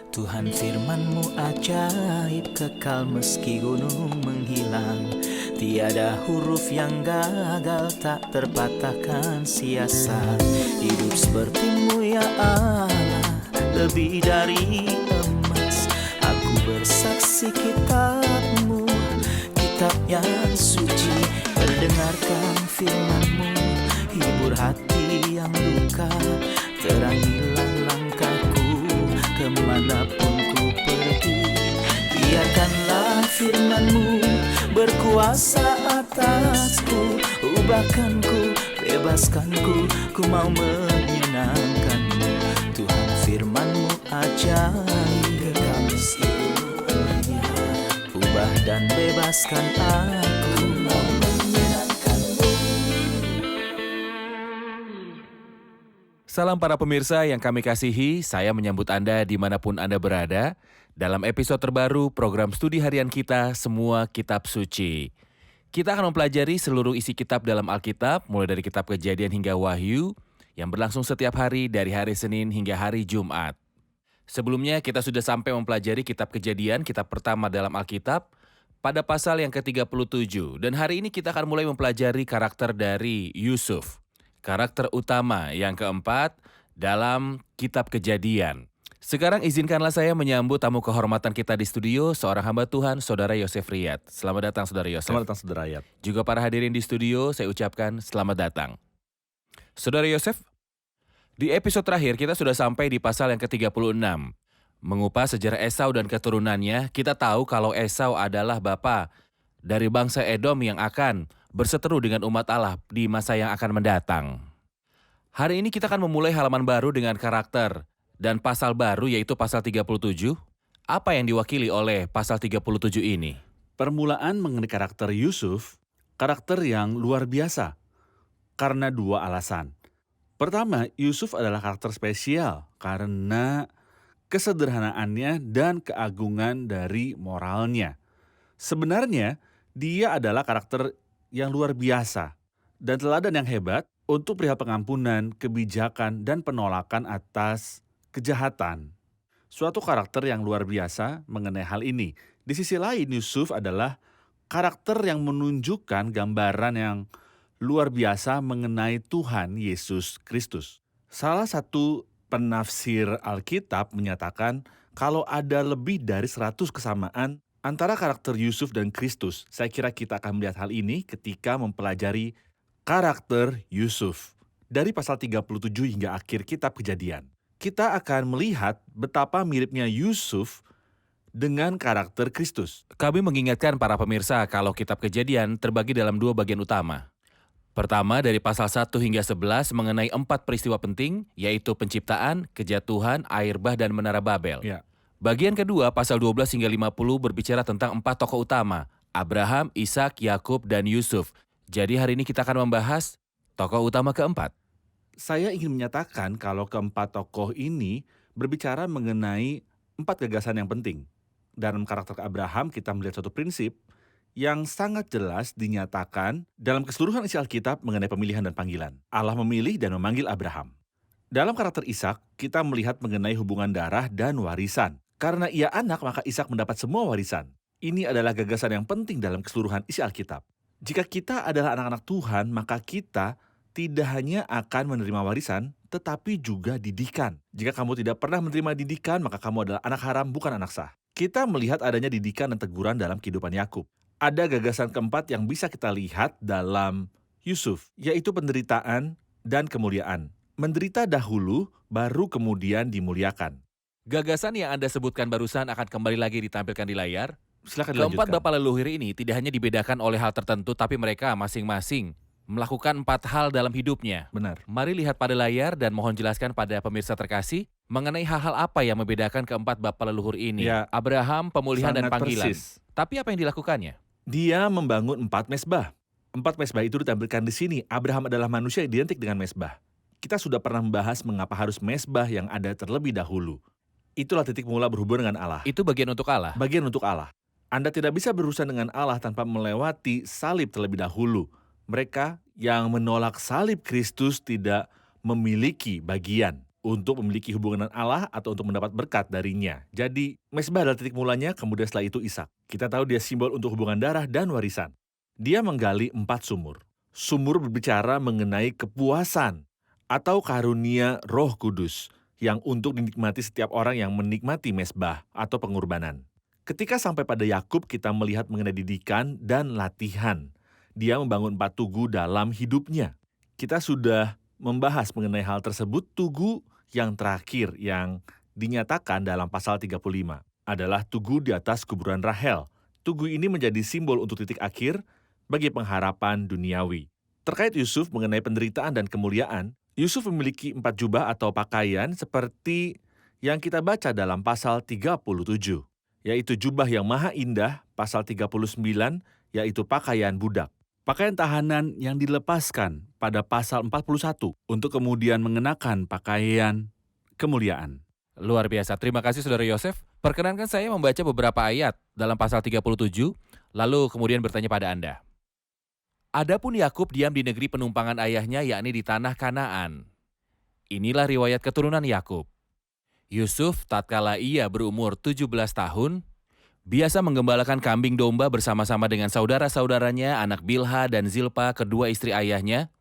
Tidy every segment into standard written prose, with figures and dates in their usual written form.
Tuhan firman-Mu ajaib, kekal meski gunung menghilang. Tiada huruf yang gagal, tak terpatahkan siasat. Hidup seperti-Mu ya Allah, lebih dari emas. Aku bersaksi kitab-Mu, kitab yang suci. Terdengarkan firman-Mu, hibur hati yang luka. Terangilah langkahku kemanapun ku pergi. Biarkanlah firman-Mu berkuasa atasku. Ubahkanku, bebaskanku, ku mau menyenangkan-Mu. Tuhan firman-Mu ajaib, kekal meski dunia. Ubah dan bebaskan aku, mau menyenangkan-Mu. Salam para pemirsa yang kami kasihi, saya menyambut Anda dimanapun Anda berada dalam episode terbaru program studi harian kita, Semua Kitab Suci. Kita akan mempelajari seluruh isi kitab dalam Alkitab, mulai dari kitab Kejadian hingga Wahyu, yang berlangsung setiap hari dari hari Senin hingga hari Jumat. Sebelumnya kita sudah sampai mempelajari kitab Kejadian, kitab pertama dalam Alkitab, pada pasal yang ke-37. Dan hari ini kita akan mulai mempelajari karakter dari Yusuf. Karakter utama yang keempat dalam kitab Kejadian. Sekarang izinkanlah saya menyambut tamu kehormatan kita di studio, seorang hamba Tuhan, Saudara Yosef Riyad. Selamat datang Saudara Yosef. Selamat datang Saudara Riyad. Juga para hadirin di studio, saya ucapkan selamat datang. Saudara Yosef, di episode terakhir kita sudah sampai di pasal yang ke-36. Mengupas sejarah Esau dan keturunannya, kita tahu kalau Esau adalah bapa dari bangsa Edom yang akan berseteru dengan umat Allah di masa yang akan mendatang. Hari ini kita akan memulai halaman baru dengan karakter dan pasal baru, yaitu pasal 37. Apa yang diwakili oleh pasal 37 ini? Permulaan mengenai karakter Yusuf, karakter yang luar biasa, karena dua alasan. Pertama, Yusuf adalah karakter spesial karena kesederhanaannya dan keagungan dari moralnya. Sebenarnya, dia adalah karakter yang luar biasa dan teladan yang hebat untuk perihal pengampunan, kebijakan, dan penolakan atas kejahatan. Suatu karakter yang luar biasa mengenai hal ini. Di sisi lain, Yusuf adalah karakter yang menunjukkan gambaran yang luar biasa mengenai Tuhan Yesus Kristus. Salah satu penafsir Alkitab menyatakan kalau ada lebih dari 100 kesamaan antara karakter Yusuf dan Kristus. Saya kira kita akan melihat hal ini ketika mempelajari karakter Yusuf. Dari pasal 37 hingga akhir kitab Kejadian. Kita akan melihat betapa miripnya Yusuf dengan karakter Kristus. Kami mengingatkan para pemirsa kalau kitab Kejadian terbagi dalam dua bagian utama. Pertama dari pasal 1 hingga 11 mengenai 4 peristiwa penting, yaitu penciptaan, kejatuhan, air bah, dan menara Babel. Ya. Bagian kedua pasal 12 hingga 50 berbicara tentang 4 tokoh utama, Abraham, Ishak, Yakub, dan Yusuf. Jadi hari ini kita akan membahas tokoh utama keempat. Saya ingin menyatakan kalau keempat tokoh ini berbicara mengenai 4 gagasan yang penting. Dalam karakter Abraham kita melihat suatu prinsip yang sangat jelas dinyatakan dalam keseluruhan isi Alkitab mengenai pemilihan dan panggilan. Allah memilih dan memanggil Abraham. Dalam karakter Ishak, kita melihat mengenai hubungan darah dan warisan. Karena ia anak, maka Ishak mendapat semua warisan. Ini adalah gagasan yang penting dalam keseluruhan isi Alkitab. Jika kita adalah anak-anak Tuhan, maka kita tidak hanya akan menerima warisan, tetapi juga didikan. Jika kamu tidak pernah menerima didikan, maka kamu adalah anak haram, bukan anak sah. Kita melihat adanya didikan dan teguran dalam kehidupan Yakub. Ada gagasan keempat yang bisa kita lihat dalam Yusuf, yaitu penderitaan dan kemuliaan. Menderita dahulu, baru kemudian dimuliakan. Gagasan yang Anda sebutkan barusan akan kembali lagi ditampilkan di layar. Silakan Keempat dilanjutkan. bapak leluhur ini tidak hanya dibedakan oleh hal tertentu, tapi mereka masing-masing melakukan 4 hal dalam hidupnya. Benar. Mari lihat pada layar dan mohon jelaskan pada pemirsa terkasih mengenai hal-hal apa yang membedakan keempat bapak leluhur ini. Ya, Abraham, pemulihan, dan sangat panggilan. persis. Tapi apa yang dilakukannya? Dia membangun 4 mezbah. 4 mezbah itu ditampilkan di sini. Abraham adalah manusia identik dengan mezbah. Kita sudah pernah membahas mengapa harus mezbah yang ada terlebih dahulu. Itulah titik mula berhubungan dengan Allah. Itu bagian untuk Allah. Bagian untuk Allah. Anda tidak bisa berurusan dengan Allah tanpa melewati salib terlebih dahulu. Mereka yang menolak salib Kristus tidak memiliki bagian. untuk memiliki hubungan dengan Allah atau untuk mendapat berkat darinya. Jadi, mesbah adalah titik mulanya, kemudian setelah itu Ishak. Kita tahu dia simbol untuk hubungan darah dan warisan. Dia menggali 4 sumur. Sumur berbicara mengenai kepuasan atau karunia Roh Kudus yang untuk dinikmati setiap orang yang menikmati mesbah atau pengorbanan. Ketika sampai pada Yakub, kita melihat mengenai didikan dan latihan. Dia membangun 4 tugu dalam hidupnya. Kita sudah membahas mengenai hal tersebut. Tugu yang terakhir yang dinyatakan dalam pasal 35 adalah tugu di atas kuburan Rahel. Tugu ini menjadi simbol untuk titik akhir bagi pengharapan duniawi. Terkait Yusuf mengenai penderitaan dan kemuliaan, Yusuf memiliki 4 jubah atau pakaian seperti yang kita baca dalam pasal 37, yaitu jubah yang maha indah, pasal 39, yaitu pakaian budak. Pakaian tahanan yang dilepaskan pada pasal 41 untuk kemudian mengenakan pakaian kemuliaan. Luar biasa. Terima kasih Saudara Yosef. Perkenankan saya membaca beberapa ayat dalam pasal 37, lalu kemudian bertanya pada Anda. Adapun Yakub diam di negeri penumpangan ayahnya, yakni di tanah Kanaan. Inilah riwayat keturunan Yakub. Yusuf tatkala ia berumur 17 tahun, biasa menggembalakan kambing domba bersama-sama dengan saudara-saudaranya, anak Bilha dan Zilpa, kedua istri ayahnya.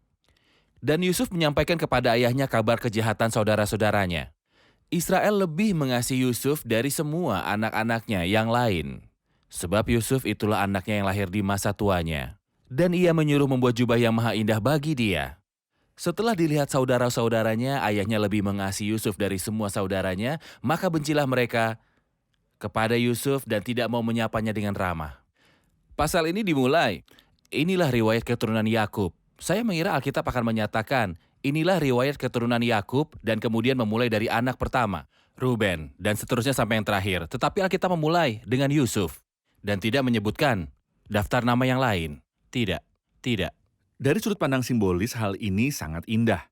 Dan Yusuf menyampaikan kepada ayahnya kabar kejahatan saudara-saudaranya. Israel lebih mengasihi Yusuf dari semua anak-anaknya yang lain. Sebab Yusuf itulah anaknya yang lahir di masa tuanya. Dan ia menyuruh membuat jubah yang maha indah bagi dia. Setelah dilihat saudara-saudaranya, ayahnya lebih mengasihi Yusuf dari semua saudaranya, maka bencilah mereka kepada Yusuf dan tidak mau menyapanya dengan ramah. Pasal ini dimulai, inilah riwayat keturunan Yakub. Saya mengira Alkitab akan menyatakan, inilah riwayat keturunan Yakub dan kemudian memulai dari anak pertama, Ruben, dan seterusnya sampai yang terakhir. Tetapi Alkitab memulai dengan Yusuf dan tidak menyebutkan daftar nama yang lain. Tidak. Dari sudut pandang simbolis, hal ini sangat indah.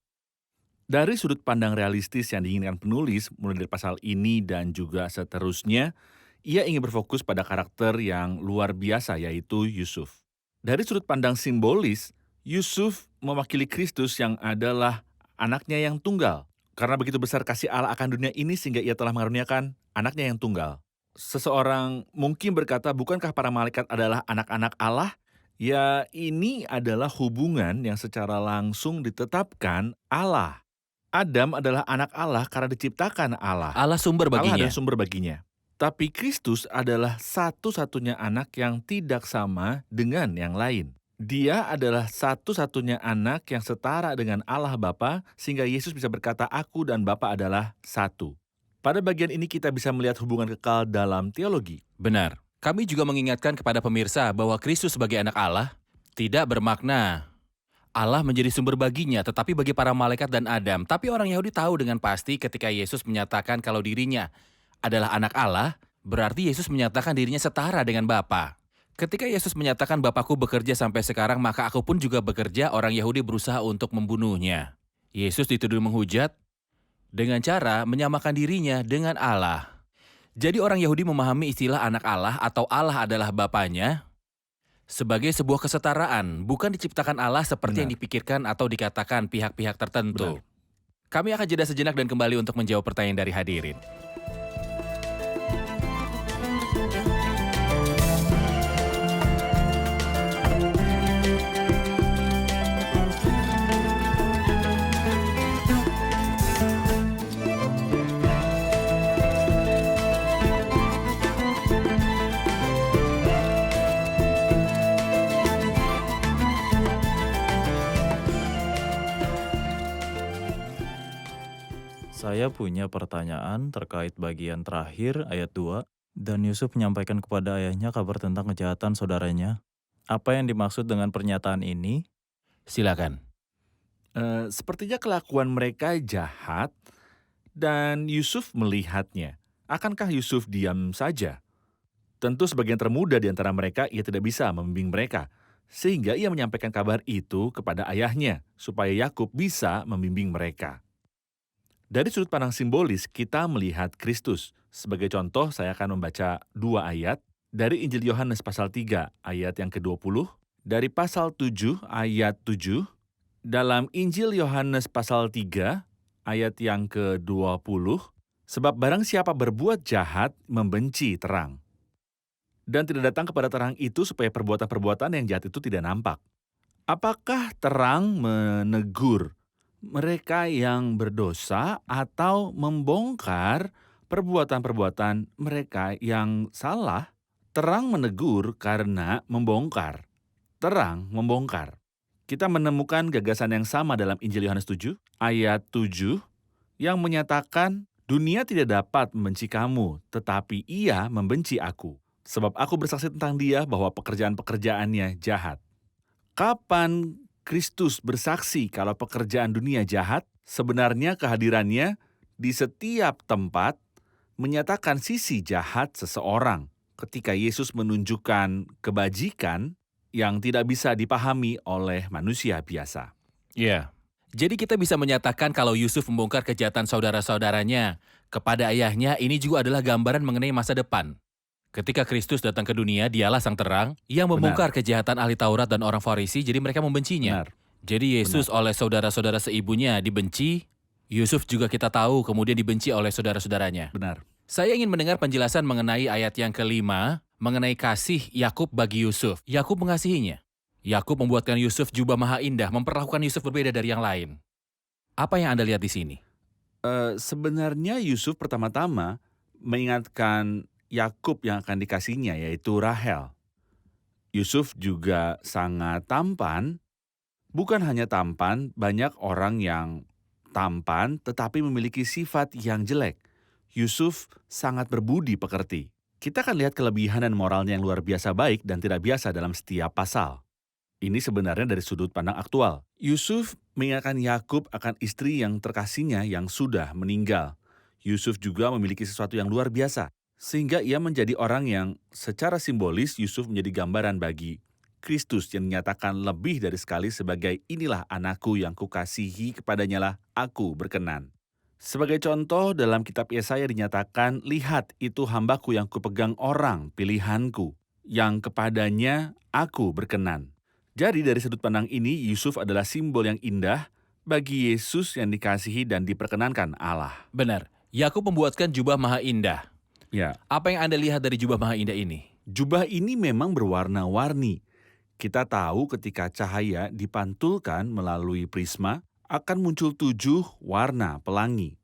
Dari sudut pandang realistis yang diinginkan penulis, mulai dari pasal ini dan juga seterusnya, ia ingin berfokus pada karakter yang luar biasa, yaitu Yusuf. Dari sudut pandang simbolis, Yusuf mewakili Kristus yang adalah anaknya yang tunggal. Karena begitu besar kasih Allah akan dunia ini sehingga ia telah mengaruniakan anaknya yang tunggal. Seseorang mungkin berkata, bukankah para malaikat adalah anak-anak Allah? Ya, ini adalah hubungan yang secara langsung ditetapkan Allah. Adam adalah anak Allah karena diciptakan Allah. Allah sumber Allah baginya. adalah sumber baginya. Tapi Kristus adalah satu-satunya anak yang tidak sama dengan yang lain. Dia adalah satu-satunya anak yang setara dengan Allah Bapa, sehingga Yesus bisa berkata, "Aku dan Bapa adalah satu." Pada bagian ini kita bisa melihat hubungan kekal dalam teologi. Benar. Kami juga mengingatkan kepada pemirsa bahwa Kristus sebagai anak Allah tidak bermakna Allah menjadi sumber baginya, tetapi bagi para malaikat dan Adam. Tapi orang Yahudi tahu dengan pasti ketika Yesus menyatakan kalau dirinya adalah anak Allah, berarti Yesus menyatakan dirinya setara dengan Bapa. Ketika Yesus menyatakan Bapakku bekerja sampai sekarang, maka aku pun juga bekerja, orang Yahudi berusaha untuk membunuhnya. Yesus dituduh menghujat dengan cara menyamakan dirinya dengan Allah. Jadi orang Yahudi memahami istilah anak Allah atau Allah adalah Bapanya sebagai sebuah kesetaraan, bukan diciptakan Allah seperti yang dipikirkan atau dikatakan pihak-pihak tertentu. Kami akan jeda sejenak dan kembali untuk menjawab pertanyaan dari hadirin. Saya punya pertanyaan terkait bagian terakhir ayat 2. Dan Yusuf menyampaikan kepada ayahnya kabar tentang kejahatan saudaranya. Apa yang dimaksud dengan pernyataan ini? Silakan. Sepertinya kelakuan mereka jahat dan Yusuf melihatnya. Akankah Yusuf diam saja? Tentu sebagian termuda di antara mereka, ia tidak bisa membimbing mereka. Sehingga ia menyampaikan kabar itu kepada ayahnya, supaya Yakub bisa membimbing mereka. Dari sudut pandang simbolis, kita melihat Kristus. Sebagai contoh, saya akan membaca 2 ayat dari Injil Yohanes pasal 3 ayat yang ke-20, dari pasal 7 ayat 7, dalam Injil Yohanes pasal 3 ayat yang ke-20, sebab barang siapa berbuat jahat membenci terang, dan tidak datang kepada terang itu supaya perbuatan-perbuatan yang jahat itu tidak nampak. Apakah terang menegur mereka yang berdosa atau membongkar perbuatan-perbuatan mereka yang salah? Terang menegur karena membongkar. Terang membongkar. Kita menemukan gagasan yang sama dalam Injil Yohanes 7, ayat 7, yang menyatakan, dunia tidak dapat membenci kamu, tetapi ia membenci aku. Sebab aku bersaksi tentang dia bahwa pekerjaan-pekerjaannya jahat. Kapan Kristus bersaksi kalau pekerjaan dunia jahat? Sebenarnya kehadirannya di setiap tempat menyatakan sisi jahat seseorang. Ketika Yesus menunjukkan kebajikan yang tidak bisa dipahami oleh manusia biasa. Ya. Jadi kita bisa menyatakan kalau Yusuf membongkar kejahatan saudara-saudaranya kepada ayahnya, ini juga adalah gambaran mengenai masa depan. Ketika Kristus datang ke dunia, dialah sang terang yang membongkar kejahatan ahli Taurat dan orang Farisi, jadi mereka membencinya. Benar. Jadi Yesus oleh saudara-saudara seibunya dibenci, Yusuf juga kita tahu kemudian dibenci oleh saudara-saudaranya. Benar. Saya ingin mendengar penjelasan mengenai ayat yang kelima, mengenai kasih Yakub bagi Yusuf. Yakub mengasihinya. Yakub membuatkan Yusuf jubah maha indah, memperlakukan Yusuf berbeda dari yang lain. Apa yang Anda lihat di sini? Sebenarnya Yusuf pertama-tama mengingatkan Yakub yang akan dikasihnya, yaitu Rahel. Yusuf juga sangat tampan. Bukan hanya tampan, banyak orang yang tampan tetapi memiliki sifat yang jelek. Yusuf sangat berbudi pekerti. Kita akan lihat kelebihan dan moralnya yang luar biasa baik dan tidak biasa dalam setiap pasal. Ini sebenarnya dari sudut pandang aktual. Yusuf mengingatkan Yakub akan istri yang terkasihnya yang sudah meninggal. Yusuf juga memiliki sesuatu yang luar biasa, sehingga ia menjadi orang yang secara simbolis Yusuf menjadi gambaran bagi Kristus yang menyatakan lebih dari sekali sebagai inilah anakku yang kukasihi, kepadanya lah aku berkenan. Sebagai contoh dalam kitab Yesaya dinyatakan, lihat itu hambaku yang kupegang orang pilihanku, yang kepadanya aku berkenan. Jadi dari sudut pandang ini Yusuf adalah simbol yang indah bagi Yesus yang dikasihi dan diperkenankan Allah. Benar, Yakub membuatkan jubah maha indah. Ya, Apa yang Anda lihat dari jubah maha indah ini? jubah ini memang berwarna-warni. Kita tahu ketika cahaya dipantulkan melalui prisma, akan muncul 7 warna pelangi.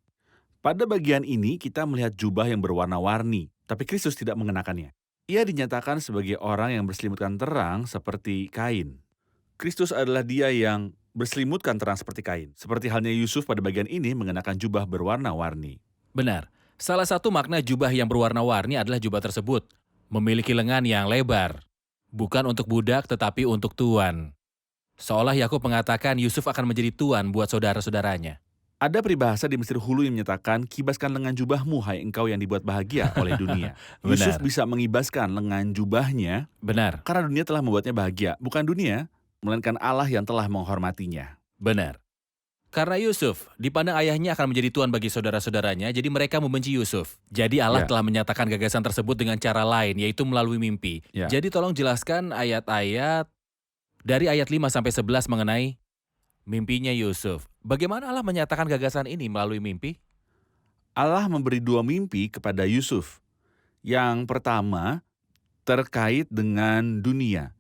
Pada bagian ini kita melihat jubah yang berwarna-warni, tapi Kristus tidak mengenakannya. Ia dinyatakan sebagai orang yang berselimutkan terang seperti kain. Kristus adalah dia yang berselimutkan terang seperti kain. Seperti halnya Yusuf pada bagian ini mengenakan jubah berwarna-warni. Benar, salah satu makna jubah yang berwarna-warni adalah jubah tersebut memiliki lengan yang lebar. Bukan untuk budak tetapi untuk tuan. Seolah Yakub mengatakan Yusuf akan menjadi tuan buat saudara-saudaranya. Ada peribahasa di Mesir Hulu yang menyatakan, kibaskan lengan jubahmu, hai engkau yang dibuat bahagia oleh dunia. Yusuf Benar. bisa mengibaskan lengan jubahnya Benar, karena dunia telah membuatnya bahagia. Bukan dunia, melainkan Allah yang telah menghormatinya. benar. Karena Yusuf dipandang ayahnya akan menjadi tuan bagi saudara-saudaranya, jadi mereka membenci Yusuf. Jadi Allah Ya. telah menyatakan gagasan tersebut dengan cara lain, yaitu melalui mimpi. Ya. Jadi tolong jelaskan ayat-ayat dari ayat 5 sampai 11 mengenai mimpinya Yusuf. Bagaimana Allah menyatakan gagasan ini melalui mimpi? Allah memberi 2 mimpi kepada Yusuf. Yang pertama terkait dengan dunia.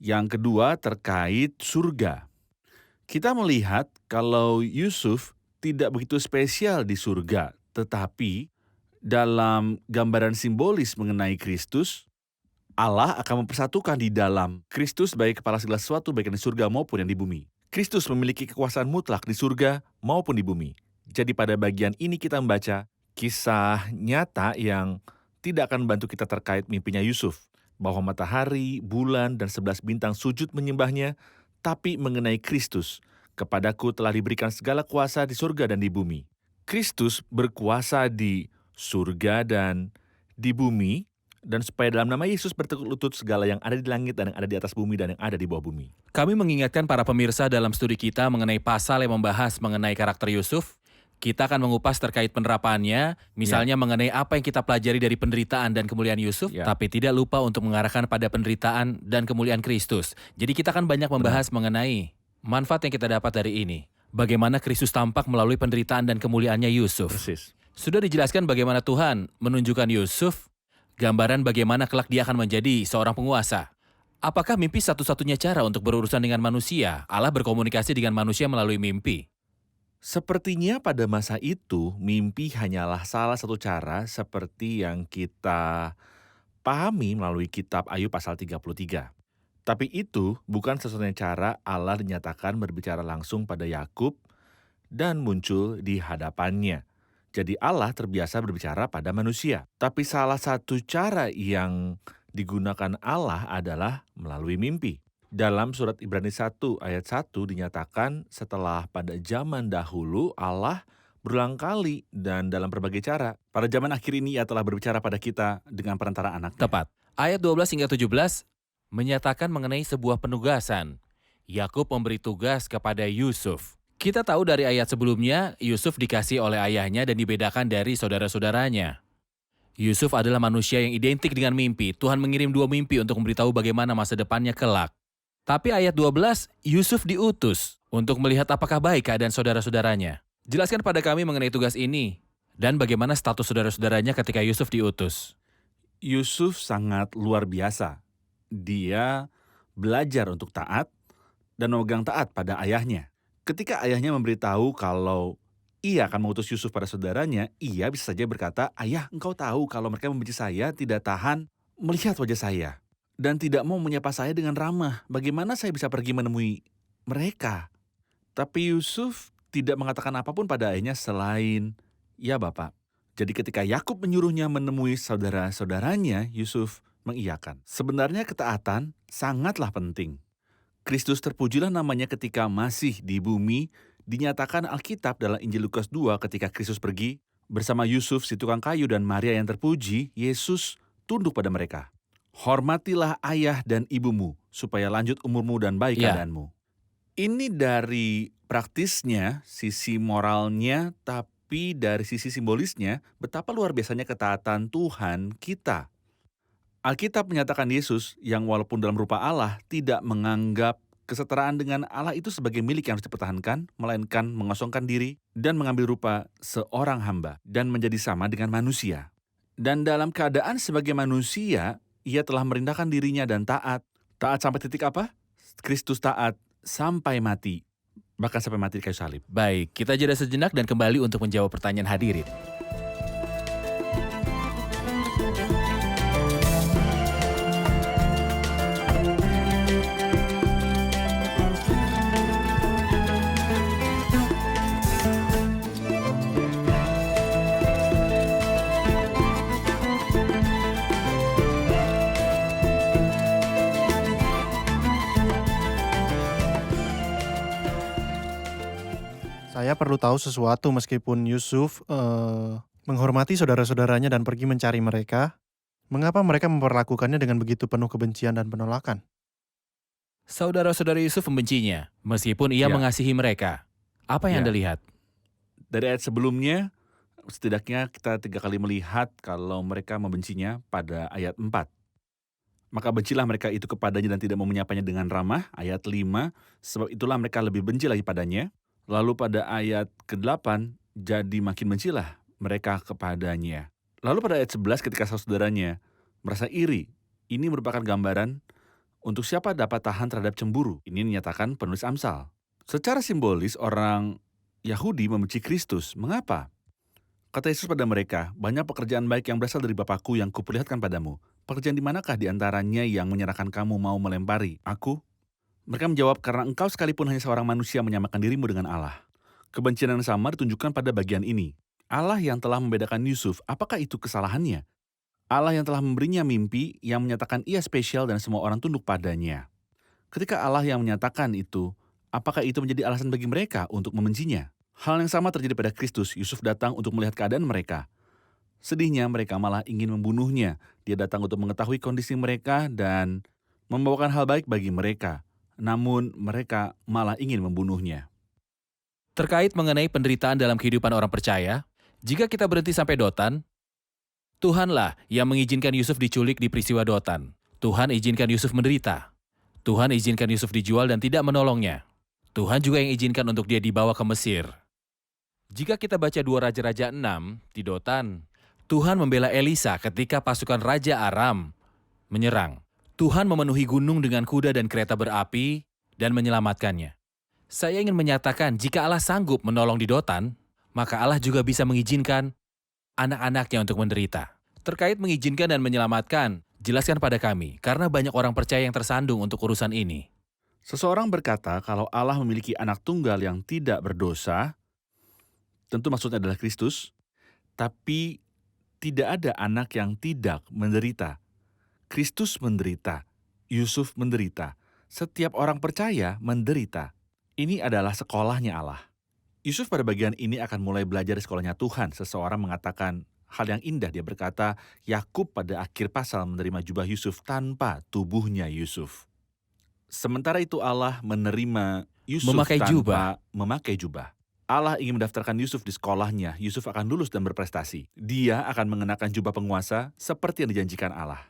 Yang kedua terkait surga. Kita melihat kalau Yusuf tidak begitu spesial di surga, tetapi dalam gambaran simbolis mengenai Kristus, Allah akan mempersatukan di dalam Kristus baik kepala segala sesuatu baik yang di surga maupun yang di bumi. Kristus memiliki kekuasaan mutlak di surga maupun di bumi. Jadi pada bagian ini kita membaca kisah nyata yang tidak akan membantu kita terkait mimpinya Yusuf, bahwa matahari, bulan, dan 11 bintang sujud menyembahnya, tapi mengenai Kristus, kepadaku telah diberikan segala kuasa di surga dan di bumi. Kristus berkuasa di surga dan di bumi, dan supaya dalam nama Yesus bertekuk lutut segala yang ada di langit dan yang ada di atas bumi dan yang ada di bawah bumi. Kami mengingatkan para pemirsa dalam studi kita mengenai pasal yang membahas mengenai karakter Yusuf. Kita akan mengupas terkait penerapannya, misalnya mengenai apa yang kita pelajari dari penderitaan dan kemuliaan Yusuf, Ya. tapi tidak lupa untuk mengarahkan pada penderitaan dan kemuliaan Kristus. Jadi kita akan banyak membahas mengenai manfaat yang kita dapat dari ini. bagaimana Kristus tampak melalui penderitaan dan kemuliaannya Yusuf. Persis. Sudah dijelaskan bagaimana Tuhan menunjukkan Yusuf, gambaran bagaimana kelak dia akan menjadi seorang penguasa. Apakah mimpi satu-satunya cara untuk berurusan dengan manusia? Allah berkomunikasi dengan manusia melalui mimpi. Sepertinya pada masa itu, mimpi hanyalah salah satu cara seperti yang kita pahami melalui kitab Ayub pasal 33. Tapi itu bukan satu-satunya cara Allah dinyatakan berbicara langsung pada Yakub dan muncul di hadapannya. Jadi Allah terbiasa berbicara pada manusia. Tapi salah satu cara yang digunakan Allah adalah melalui mimpi. Dalam surat Ibrani 1 ayat 1 dinyatakan setelah pada zaman dahulu Allah berulang kali dan dalam berbagai cara. Pada zaman akhir ini ia telah berbicara pada kita dengan perantara anaknya. Tepat. Ayat 12 hingga 17 menyatakan mengenai sebuah penugasan. Yakub memberi tugas kepada Yusuf. Kita tahu dari ayat sebelumnya, Yusuf dikasih oleh ayahnya dan dibedakan dari saudara-saudaranya. Yusuf adalah manusia yang identik dengan mimpi. Tuhan mengirim 2 mimpi untuk memberitahu bagaimana masa depannya kelak. Tapi ayat 12, Yusuf diutus untuk melihat apakah baik keadaan saudara-saudaranya. Jelaskan pada kami mengenai tugas ini dan bagaimana status saudara-saudaranya ketika Yusuf diutus. Yusuf sangat luar biasa. Dia belajar untuk taat dan memegang taat pada ayahnya. Ketika ayahnya memberitahu kalau ia akan mengutus Yusuf pada saudaranya, ia bisa saja berkata, "Ayah, engkau tahu kalau mereka membenci saya, tidak tahan melihat wajah saya, dan tidak mau menyapa saya dengan ramah. Bagaimana saya bisa pergi menemui mereka?" Tapi Yusuf tidak mengatakan apapun pada ayahnya selain, "Ya Bapak." Jadi ketika Yakub menyuruhnya menemui saudara-saudaranya, Yusuf mengiyakan. Sebenarnya ketaatan sangatlah penting. Kristus terpujilah namanya ketika masih di bumi, dinyatakan Alkitab dalam Injil Lukas 2 ketika Kristus pergi bersama Yusuf si tukang kayu dan Maria yang terpuji, Yesus tunduk pada mereka. "Hormatilah ayah dan ibumu supaya lanjut umurmu dan baik keadaanmu." Ini dari praktisnya, sisi moralnya, tapi dari sisi simbolisnya, betapa luar biasanya ketaatan Tuhan kita. Alkitab menyatakan Yesus yang walaupun dalam rupa Allah tidak menganggap kesetaraan dengan Allah itu sebagai milik yang harus dipertahankan, melainkan mengosongkan diri dan mengambil rupa seorang hamba dan menjadi sama dengan manusia. Dan dalam keadaan sebagai manusia, ia telah merendahkan dirinya dan taat. Taat sampai titik apa? Kristus taat sampai mati, bahkan sampai mati di kayu salib. Baik, kita jeda sejenak dan kembali untuk menjawab pertanyaan hadirin. Saya perlu tahu sesuatu meskipun Yusuf menghormati saudara-saudaranya dan pergi mencari mereka. Mengapa mereka memperlakukannya dengan begitu penuh kebencian dan penolakan? Saudara-saudara Yusuf membencinya, meskipun ia mengasihi mereka. Apa yang Anda lihat? Dari ayat sebelumnya, setidaknya kita 3 kali melihat kalau mereka membencinya pada ayat 4. "Maka bencilah mereka itu kepadanya dan tidak mau menyapanya dengan ramah." Ayat 5, "Sebab itulah mereka lebih benci lagi padanya." Lalu pada ayat ke-8, "Jadi makin bencilah mereka kepadanya." Lalu pada ayat 11 ketika saudaranya merasa iri, ini merupakan gambaran untuk siapa dapat tahan terhadap cemburu. Ini dinyatakan penulis Amsal. Secara simbolis orang Yahudi membenci Kristus. Mengapa? Kata Yesus pada mereka, "Banyak pekerjaan baik yang berasal dari Bapakku yang kuperlihatkan padamu. Pekerjaan di manakah di antaranya yang menyerahkan kamu mau melempari aku?" Mereka menjawab, "Karena engkau sekalipun hanya seorang manusia menyamakan dirimu dengan Allah." Kebencian yang sama ditunjukkan pada bagian ini. Allah yang telah membedakan Yusuf, apakah itu kesalahannya? Allah yang telah memberinya mimpi yang menyatakan ia spesial dan semua orang tunduk padanya. Ketika Allah yang menyatakan itu, apakah itu menjadi alasan bagi mereka untuk membencinya? Hal yang sama terjadi pada Kristus. Yusuf datang untuk melihat keadaan mereka. Sedihnya mereka malah ingin membunuhnya. Dia datang untuk mengetahui kondisi mereka dan membawakan hal baik bagi mereka. Namun mereka malah ingin membunuhnya. Terkait mengenai penderitaan dalam kehidupan orang percaya, jika kita berhenti sampai Dotan, Tuhanlah yang mengizinkan Yusuf diculik di peristiwa Dotan. Tuhan izinkan Yusuf menderita. Tuhan izinkan Yusuf dijual dan tidak menolongnya. Tuhan juga yang izinkan untuk dia dibawa ke Mesir. Jika kita baca 2 Raja-Raja 6 di Dotan, Tuhan membela Elisa ketika pasukan Raja Aram menyerang. Tuhan memenuhi gunung dengan kuda dan kereta berapi dan menyelamatkannya. Saya ingin menyatakan jika Allah sanggup menolong di Dotan, maka Allah juga bisa mengizinkan anak-anaknya untuk menderita. Terkait mengizinkan dan menyelamatkan, jelaskan pada kami, karena banyak orang percaya yang tersandung untuk urusan ini. Seseorang berkata kalau Allah memiliki anak tunggal yang tidak berdosa, tentu maksudnya adalah Kristus, tapi tidak ada anak yang tidak menderita. Kristus menderita, Yusuf menderita, setiap orang percaya menderita. Ini adalah sekolahnya Allah. Yusuf pada bagian ini akan mulai belajar di sekolahnya Tuhan. Seseorang mengatakan hal yang indah, dia berkata, Yakub pada akhir pasal menerima jubah Yusuf tanpa tubuhnya Yusuf. Sementara itu Allah menerima Yusuf Memakai tanpa jubah. memakai jubah. Allah ingin mendaftarkan Yusuf di sekolahnya. Yusuf akan lulus dan berprestasi. Dia akan mengenakan jubah penguasa seperti yang dijanjikan Allah.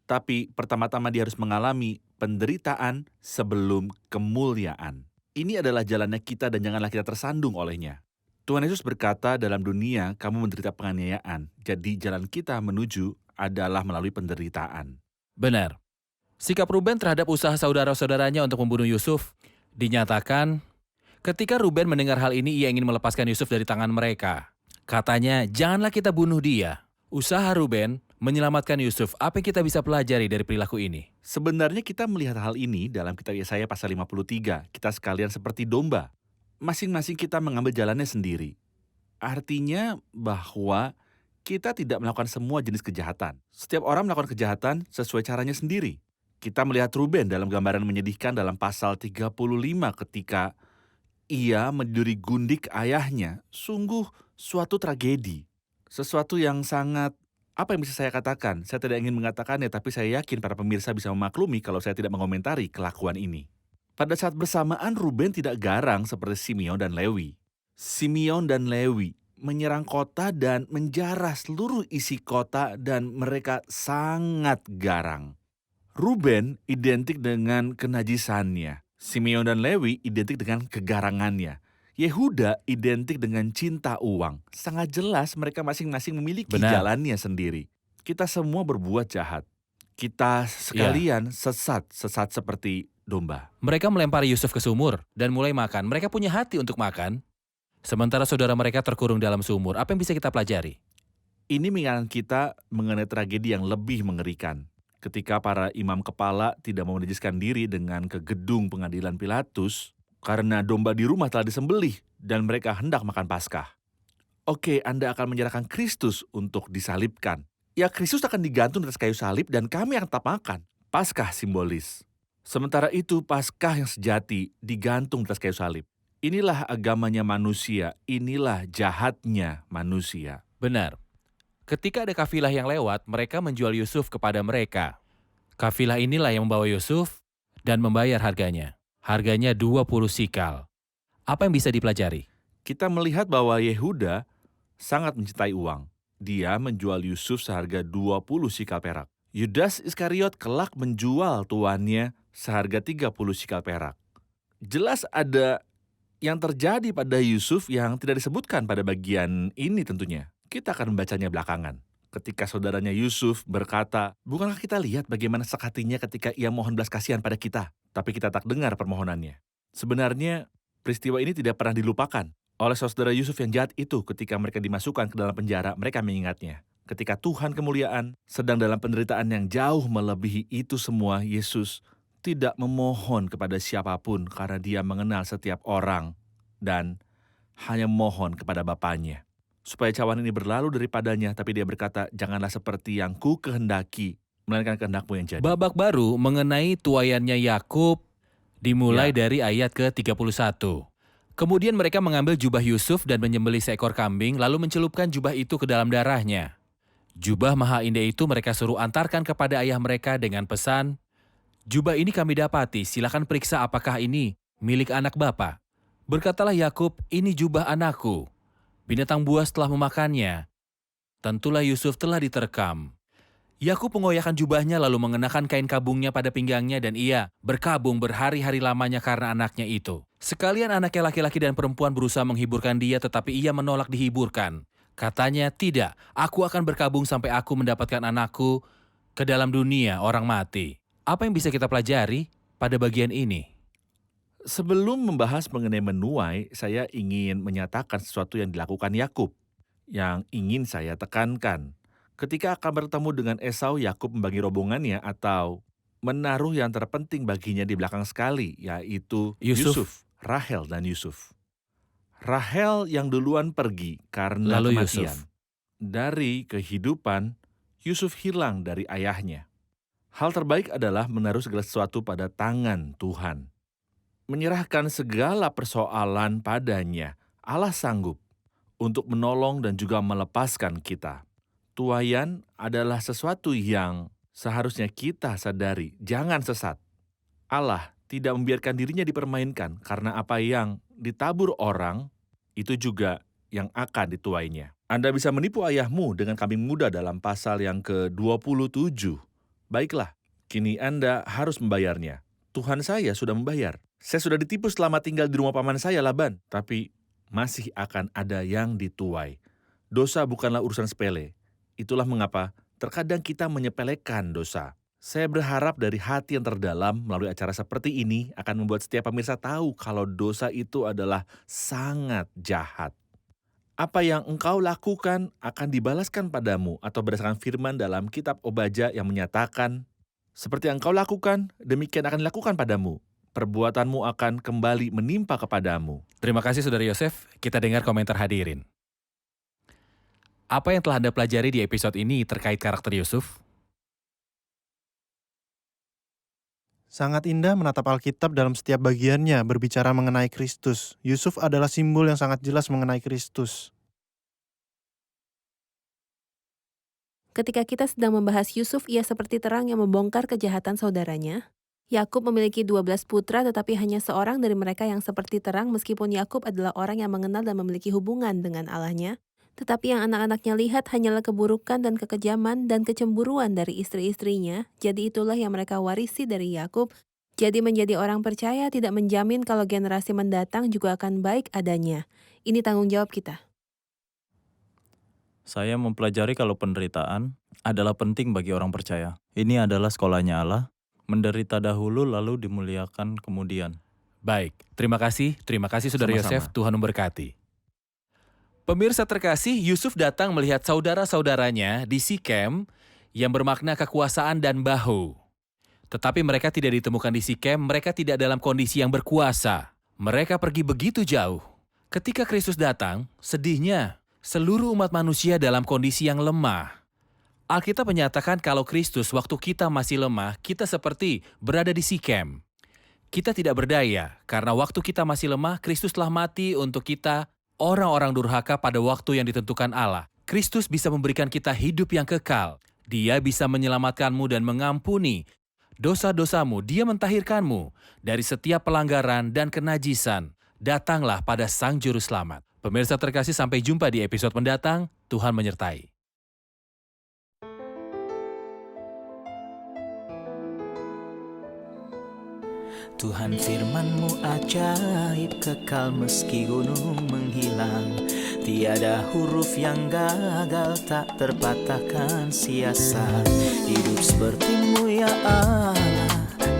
Tapi pertama-tama dia harus mengalami penderitaan sebelum kemuliaan. Ini adalah jalannya kita dan janganlah kita tersandung olehnya. Tuhan Yesus berkata, dalam dunia kamu menderita penganiayaan. Jadi jalan kita menuju adalah melalui penderitaan. Benar. Sikap Ruben terhadap usaha saudara-saudaranya untuk membunuh Yusuf dinyatakan ketika Ruben mendengar hal ini, ia ingin melepaskan Yusuf dari tangan mereka. Katanya, janganlah kita bunuh dia. Usaha Ruben menyelamatkan Yusuf. Apa yang kita bisa pelajari dari perilaku ini? Sebenarnya kita melihat hal ini dalam kitab Yesaya pasal 53. Kita sekalian seperti domba. Masing-masing kita mengambil jalannya sendiri. Artinya bahwa kita tidak melakukan semua jenis kejahatan. Setiap orang melakukan kejahatan sesuai caranya sendiri. Kita melihat Ruben dalam gambaran menyedihkan dalam pasal 35 ketika ia meniduri gundik ayahnya. Sungguh suatu tragedi. Sesuatu yang sangat, apa yang bisa saya katakan? Saya tidak ingin mengatakannya, tapi saya yakin para pemirsa bisa memaklumi kalau saya tidak mengomentari kelakuan ini. Pada saat bersamaan, Ruben tidak garang seperti Simeon dan Lewi. Simeon dan Lewi menyerang kota dan menjarah seluruh isi kota dan mereka sangat garang. Ruben identik dengan kenajisannya. Simeon dan Lewi identik dengan kegarangannya. Yehuda identik dengan cinta uang. Sangat jelas mereka masing-masing memiliki jalannya sendiri. Kita semua berbuat jahat. Kita sekalian sesat seperti domba. Mereka melempari Yusuf ke sumur dan mulai makan. Mereka punya hati untuk makan. Sementara saudara mereka terkurung dalam sumur. Apa yang bisa kita pelajari? Ini mengingatkan kita mengenai tragedi yang lebih mengerikan. Ketika para imam kepala tidak mau menajiskan diri dengan ke gedung pengadilan Pilatus, karena domba di rumah telah disembelih dan mereka hendak makan Paskah. Oke, Anda akan menyerahkan Kristus untuk disalibkan. Ya, Kristus akan digantung di atas kayu salib dan kami akan tetap makan. Paskah simbolis. Sementara itu, Paskah yang sejati digantung di atas kayu salib. Inilah agamanya manusia, inilah jahatnya manusia. Benar. Ketika ada kafilah yang lewat, mereka menjual Yusuf kepada mereka. Kafilah inilah yang membawa Yusuf dan membayar harganya. Harganya 20 sikal. Apa yang bisa dipelajari? Kita melihat bahwa Yehuda sangat mencintai uang. Dia menjual Yusuf seharga 20 sikal perak. Yudas Iskariot kelak menjual tuannya seharga 30 sikal perak. Jelas ada yang terjadi pada Yusuf yang tidak disebutkan pada bagian ini tentunya. Kita akan membacanya belakangan. Ketika saudaranya Yusuf berkata, bukankah kita lihat bagaimana sekatinya ketika ia mohon belas kasihan pada kita, tapi kita tak dengar permohonannya. Sebenarnya, peristiwa ini tidak pernah dilupakan oleh saudara Yusuf yang jahat itu. Ketika mereka dimasukkan ke dalam penjara, mereka mengingatnya. Ketika Tuhan kemuliaan sedang dalam penderitaan yang jauh melebihi itu semua, Yesus tidak memohon kepada siapapun karena dia mengenal setiap orang dan hanya mohon kepada Bapanya. Supaya cawan ini berlalu daripadanya, tapi dia berkata, janganlah seperti yang ku kehendaki, melainkan kehendakmu yang jadi. Babak baru mengenai tuayannya Yakub dimulai dari ayat ke-31. Kemudian mereka mengambil jubah Yusuf dan menyembelih seekor kambing, lalu mencelupkan jubah itu ke dalam darahnya. Jubah maha indah itu mereka suruh antarkan kepada ayah mereka dengan pesan, jubah ini kami dapati, silakan periksa apakah ini milik anak bapa. Berkatalah Yakub, ini jubah anakku. Binatang buas telah memakannya. Tentulah Yusuf telah diterkam. Yakub mengoyakkan jubahnya lalu mengenakan kain kabungnya pada pinggangnya dan ia berkabung berhari-hari lamanya karena anaknya itu. Sekalian anaknya laki-laki dan perempuan berusaha menghiburkan dia tetapi ia menolak dihiburkan. Katanya, tidak, aku akan berkabung sampai aku mendapatkan anakku ke dalam dunia orang mati. Apa yang bisa kita pelajari pada bagian ini? Sebelum membahas mengenai menuai, saya ingin menyatakan sesuatu yang dilakukan Yakub, yang ingin saya tekankan. Ketika akan bertemu dengan Esau, Yakub membagi rombongannya atau menaruh yang terpenting baginya di belakang sekali, yaitu Yusuf. Rahel dan Yusuf. Rahel yang duluan pergi karena Lalu kematian. Yusuf. Dari kehidupan, Yusuf hilang dari ayahnya. Hal terbaik adalah menaruh segala sesuatu pada tangan Tuhan. Menyerahkan segala persoalan padanya, Allah sanggup untuk menolong dan juga melepaskan kita. Tuaian adalah sesuatu yang seharusnya kita sadari, jangan sesat. Allah tidak membiarkan dirinya dipermainkan karena apa yang ditabur orang, itu juga yang akan dituainya. Anda bisa menipu ayahmu dengan kambing muda dalam pasal yang ke-27. Baiklah, kini Anda harus membayarnya. Tuhan saya sudah membayar. Saya sudah ditipu selama tinggal di rumah paman saya, Laban. Tapi masih akan ada yang dituai. Dosa bukanlah urusan sepele. Itulah mengapa terkadang kita menyepelekan dosa. Saya berharap dari hati yang terdalam melalui acara seperti ini akan membuat setiap pemirsa tahu kalau dosa itu adalah sangat jahat. Apa yang engkau lakukan akan dibalaskan padamu atau berdasarkan firman dalam kitab Obadja yang menyatakan, seperti yang engkau lakukan, demikian akan dilakukan padamu. Perbuatanmu akan kembali menimpa kepadamu. Terima kasih Saudara Yosef, kita dengar komentar hadirin. Apa yang telah Anda pelajari di episode ini terkait karakter Yusuf? Sangat indah menatap Alkitab dalam setiap bagiannya berbicara mengenai Kristus. Yusuf adalah simbol yang sangat jelas mengenai Kristus. Ketika kita sedang membahas Yusuf, ia seperti terang yang membongkar kejahatan saudaranya. Yakub memiliki 12 putra tetapi hanya seorang dari mereka yang seperti terang meskipun Yakub adalah orang yang mengenal dan memiliki hubungan dengan Allahnya. Tetapi yang anak-anaknya lihat hanyalah keburukan dan kekejaman dan kecemburuan dari istri-istrinya. Jadi itulah yang mereka warisi dari Yakub. Jadi menjadi orang percaya tidak menjamin kalau generasi mendatang juga akan baik adanya. Ini tanggung jawab kita. Saya mempelajari kalau penderitaan adalah penting bagi orang percaya. Ini adalah sekolahnya Allah, menderita dahulu lalu dimuliakan kemudian. Baik, terima kasih Saudara Sama-sama. Yosef, Tuhan memberkati. Pemirsa terkasih, Yusuf datang melihat saudara-saudaranya di Sikem yang bermakna kekuasaan dan bahu. Tetapi mereka tidak ditemukan di Sikem, mereka tidak dalam kondisi yang berkuasa. Mereka pergi begitu jauh. Ketika Kristus datang, sedihnya, seluruh umat manusia dalam kondisi yang lemah. Alkitab menyatakan kalau Kristus waktu kita masih lemah, kita seperti berada di Sikem. Kita tidak berdaya, karena waktu kita masih lemah, Kristus telah mati untuk kita, orang-orang durhaka pada waktu yang ditentukan Allah. Kristus bisa memberikan kita hidup yang kekal. Dia bisa menyelamatkanmu dan mengampuni dosa-dosamu. Dia mentahirkanmu dari setiap pelanggaran dan kenajisan. Datanglah pada Sang Juru Selamat. Pemirsa terkasih, sampai jumpa di episode mendatang. Tuhan menyertai. Tuhan firman-Mu ajaib, kekal meski gunung menghilang. Tiada huruf yang gagal, tak terpatahkan siasat. Hidup seperti-Mu ya Allah,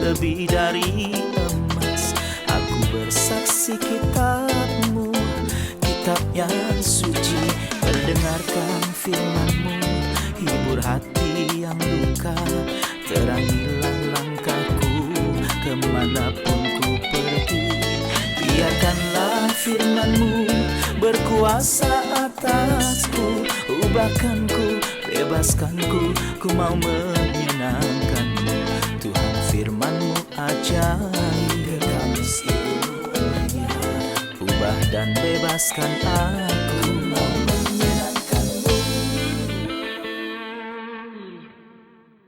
lebih dari emas. Aku bersaksi kitab-Mu, kitab yang suci. Mendengarkan firman-Mu, hibur hati yang luka. Terangilah langkahku kemanapun ku pergi. Biarkanlah firman-Mu berkuasa atasku. Ubahkanku, bebaskanku, ku mau menyenangkan-Mu. Tuhan firman-Mu ajaib, ubah dan bebaskan aku.